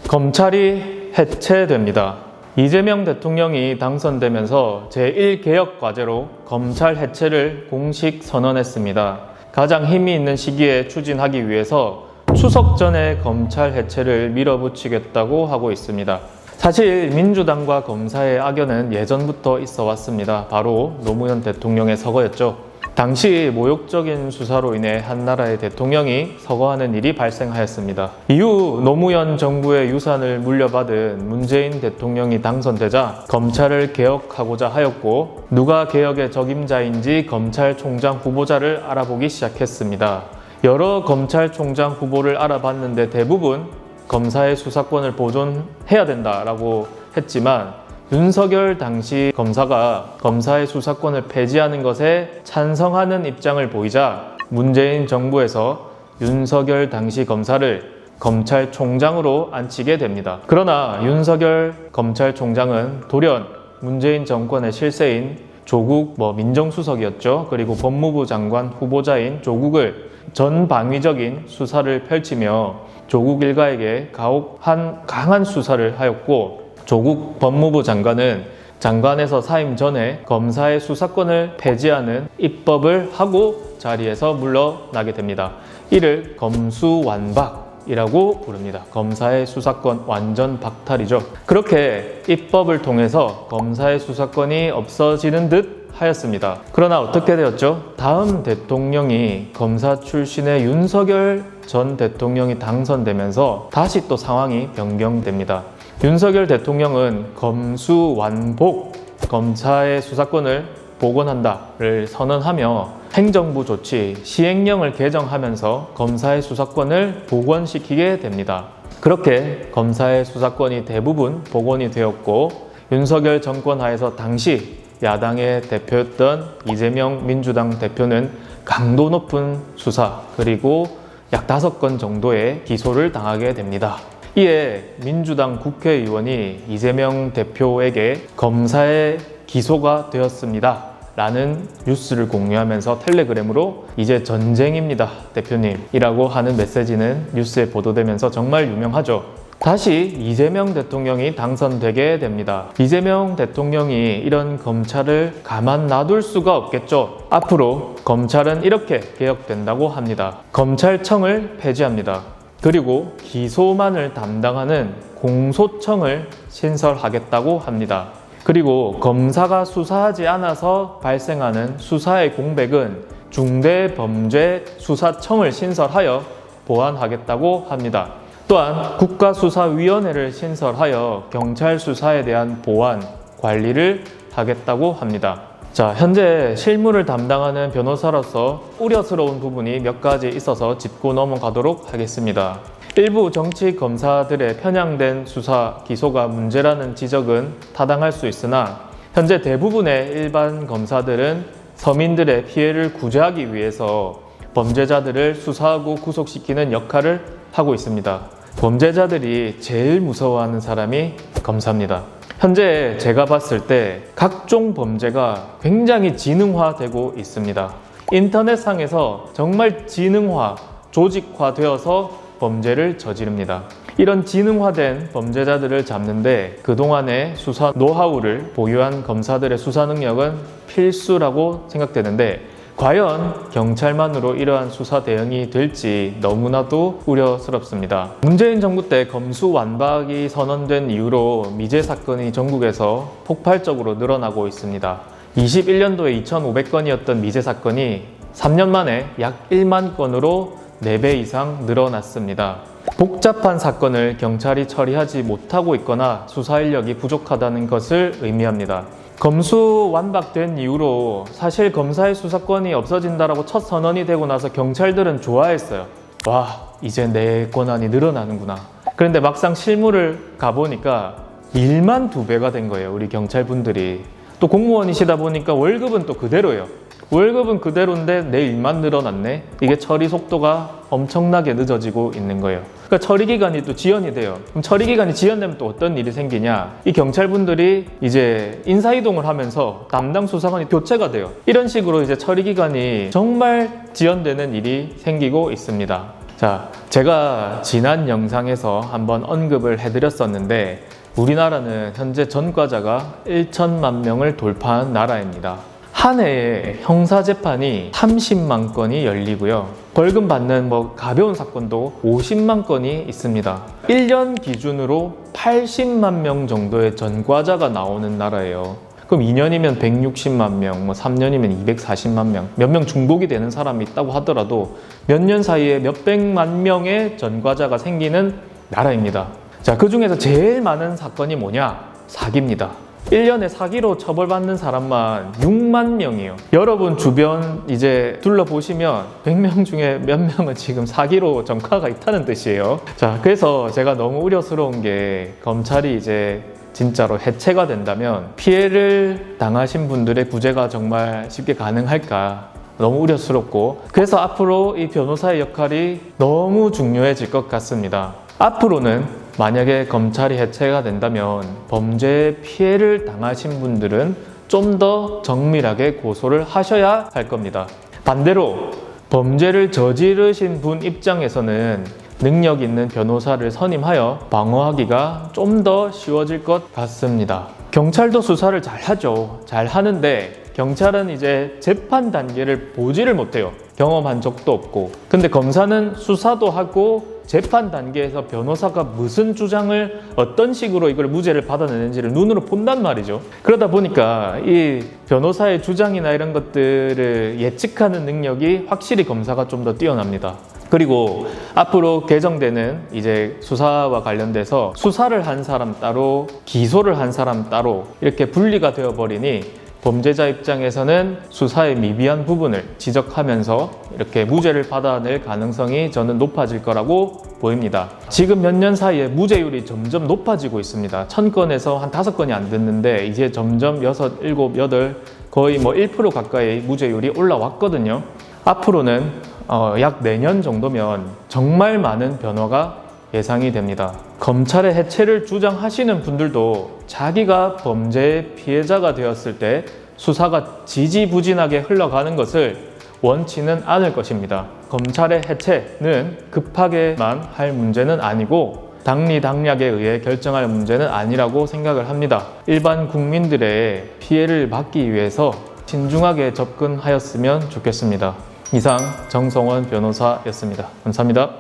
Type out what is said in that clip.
검찰이 해체됩니다. 이재명 대통령이 당선되면서 제1개혁 과제로 검찰 해체를 공식 선언했습니다. 가장 힘이 있는 시기에 추진하기 위해서 추석 전에 검찰 해체를 밀어붙이겠다고 하고 있습니다. 사실 민주당과 검사의 악연은 예전부터 있어 왔습니다. 바로 노무현 대통령의 서거였죠. 당시 모욕적인 수사로 인해 한 나라의 대통령이 서거하는 일이 발생하였습니다. 이후 노무현 정부의 유산을 물려받은 문재인 대통령이 당선되자 검찰을 개혁하고자 하였고, 누가 개혁의 적임자인지 검찰총장 후보자를 알아보기 시작했습니다. 여러 검찰총장 후보를 알아봤는데 대부분 검사의 수사권을 보존해야 된다라고 했지만, 윤석열 당시 검사가 검사의 수사권을 폐지하는 것에 찬성하는 입장을 보이자 문재인 정부에서 윤석열 당시 검사를 검찰총장으로 앉히게 됩니다. 그러나 윤석열 검찰총장은 돌연 문재인 정권의 실세인 조국 민정수석이었죠. 그리고 법무부 장관 후보자인 조국을 전방위적인 수사를 펼치며 조국 일가에게 가혹한 강한 수사를 하였고, 조국 법무부 장관은 장관에서 사임 전에 검사의 수사권을 폐지하는 입법을 하고 자리에서 물러나게 됩니다. 이를 검수완박이라고 부릅니다. 검사의 수사권 완전 박탈이죠. 그렇게 입법을 통해서 검사의 수사권이 없어지는 듯 하였습니다. 그러나 어떻게 되었죠? 다음 대통령이 검사 출신의 윤석열 전 대통령이 당선되면서 다시 또 상황이 변경됩니다. 윤석열 대통령은 검수완복, 검사의 수사권을 복원한다를 선언하며 행정부 조치, 시행령을 개정하면서 검사의 수사권을 복원시키게 됩니다. 그렇게 검사의 수사권이 대부분 복원이 되었고, 윤석열 정권 하에서 당시 야당의 대표였던 이재명 민주당 대표는 강도 높은 수사, 그리고 약 5건 정도의 기소를 당하게 됩니다. 이에 민주당 국회의원이 이재명 대표에게 검사의 기소가 되었습니다 라는 뉴스를 공유하면서 텔레그램으로 "이제 전쟁입니다 대표님" 이라고 하는 메시지는 뉴스에 보도되면서 정말 유명하죠. 다시 이재명 대통령이 당선되게 됩니다. 이재명 대통령이 이런 검찰을 가만 놔둘 수가 없겠죠. 앞으로 검찰은 이렇게 개혁된다고 합니다. 검찰청을 폐지합니다. 그리고 기소만을 담당하는 공소청을 신설하겠다고 합니다. 그리고 검사가 수사하지 않아서 발생하는 수사의 공백은 중대범죄수사청을 신설하여 보완하겠다고 합니다. 또한 국가수사위원회를 신설하여 경찰 수사에 대한 보완, 관리를 하겠다고 합니다. 자, 현재 실무를 담당하는 변호사로서 우려스러운 부분이 몇 가지 있어서 짚고 넘어가도록 하겠습니다. 일부 정치 검사들의 편향된 수사, 기소가 문제라는 지적은 타당할 수 있으나, 현재 대부분의 일반 검사들은 서민들의 피해를 구제하기 위해서 범죄자들을 수사하고 구속시키는 역할을 하고 있습니다. 범죄자들이 제일 무서워하는 사람이 검사입니다. 현재 제가 봤을 때 각종 범죄가 굉장히 지능화되고 있습니다. 인터넷상에서 정말 지능화, 조직화되어서 범죄를 저지릅니다. 이런 지능화된 범죄자들을 잡는데 그동안의 수사 노하우를 보유한 검사들의 수사 능력은 필수라고 생각되는데, 과연 경찰만으로 이러한 수사 대응이 될지 너무나도 우려스럽습니다. 문재인 정부 때 검수완박이 선언된 이후로 미제 사건이 전국에서 폭발적으로 늘어나고 있습니다. 21년도에 2,500건이었던 미제 사건이 3년 만에 약 1만 건으로 4배 이상 늘어났습니다. 복잡한 사건을 경찰이 처리하지 못하고 있거나 수사 인력이 부족하다는 것을 의미합니다. 검수완박된 이후로 사실 검사의 수사권이 없어진다라고 첫 선언이 되고 나서 경찰들은 좋아했어요. 와, 이제 내 권한이 늘어나는구나. 그런데 막상 실무를 가보니까 일만 2배가 된 거예요, 우리 경찰분들이. 또 공무원이시다 보니까 월급은 또 그대로예요. 월급은 그대로인데 내 일만 늘어났네. 이게 처리 속도가 엄청나게 늦어지고 있는 거예요. 그러니까 처리기간이 또 지연이 돼요. 그럼 처리기간이 지연되면 또 어떤 일이 생기냐, 이 경찰분들이 이제 인사이동을 하면서 담당 수사관이 교체가 돼요. 이런 식으로 이제 처리기간이 정말 지연되는 일이 생기고 있습니다. 자, 제가 지난 영상에서 한번 언급을 해드렸었는데 우리나라는 현재 전과자가 1천만 명을 돌파한 나라입니다. 한 해에 형사재판이 30만 건이 열리고요. 벌금 받는 가벼운 사건도 50만 건이 있습니다. 1년 기준으로 80만 명 정도의 전과자가 나오는 나라예요. 그럼 2년이면 160만 명, 3년이면 240만 명, 몇 명 중복이 되는 사람이 있다고 하더라도 몇 년 사이에 몇백만 명의 전과자가 생기는 나라입니다. 자, 그 중에서 제일 많은 사건이 뭐냐? 사기입니다. 1년에 사기로 처벌받는 사람만 6만 명이에요. 여러분 주변 이제 둘러보시면 100명 중에 몇 명은 지금 사기로 전과가 있다는 뜻이에요. 자, 그래서 제가 너무 우려스러운 게 검찰이 이제 진짜로 해체가 된다면 피해를 당하신 분들의 구제가 정말 쉽게 가능할까 너무 우려스럽고, 그래서 앞으로 이 변호사의 역할이 너무 중요해질 것 같습니다. 앞으로는 만약에 검찰이 해체가 된다면 범죄 피해를 당하신 분들은 좀 더 정밀하게 고소를 하셔야 할 겁니다. 반대로 범죄를 저지르신 분 입장에서는 능력 있는 변호사를 선임하여 방어하기가 좀 더 쉬워질 것 같습니다. 경찰도 수사를 잘 하죠. 잘 하는데 경찰은 이제 재판 단계를 보지를 못해요. 경험한 적도 없고. 근데 검사는 수사도 하고 재판 단계에서 변호사가 무슨 주장을 어떤 식으로 이걸 무죄를 받아내는지를 눈으로 본단 말이죠. 그러다 보니까 이 변호사의 주장이나 이런 것들을 예측하는 능력이 확실히 검사가 좀 더 뛰어납니다. 그리고 앞으로 개정되는 이제 수사와 관련돼서 수사를 한 사람 따로, 기소를 한 사람 따로 이렇게 분리가 되어버리니 범죄자 입장에서는 수사의 미비한 부분을 지적하면서 이렇게 무죄를 받아낼 가능성이 저는 높아질 거라고 보입니다. 지금 몇 년 사이에 무죄율이 점점 높아지고 있습니다. 1000건에서 한 5건이 안 됐는데 이제 점점 6, 7, 8 거의 1% 가까이 무죄율이 올라왔거든요. 앞으로는 약 내년 정도면 정말 많은 변화가 예상이 됩니다. 검찰의 해체를 주장하시는 분들도 자기가 범죄의 피해자가 되었을 때 수사가 지지부진하게 흘러가는 것을 원치는 않을 것입니다. 검찰의 해체는 급하게만 할 문제는 아니고 당리당략에 의해 결정할 문제는 아니라고 생각을 합니다. 일반 국민들의 피해를 막기 위해서 신중하게 접근하였으면 좋겠습니다. 이상 정성원 변호사였습니다. 감사합니다.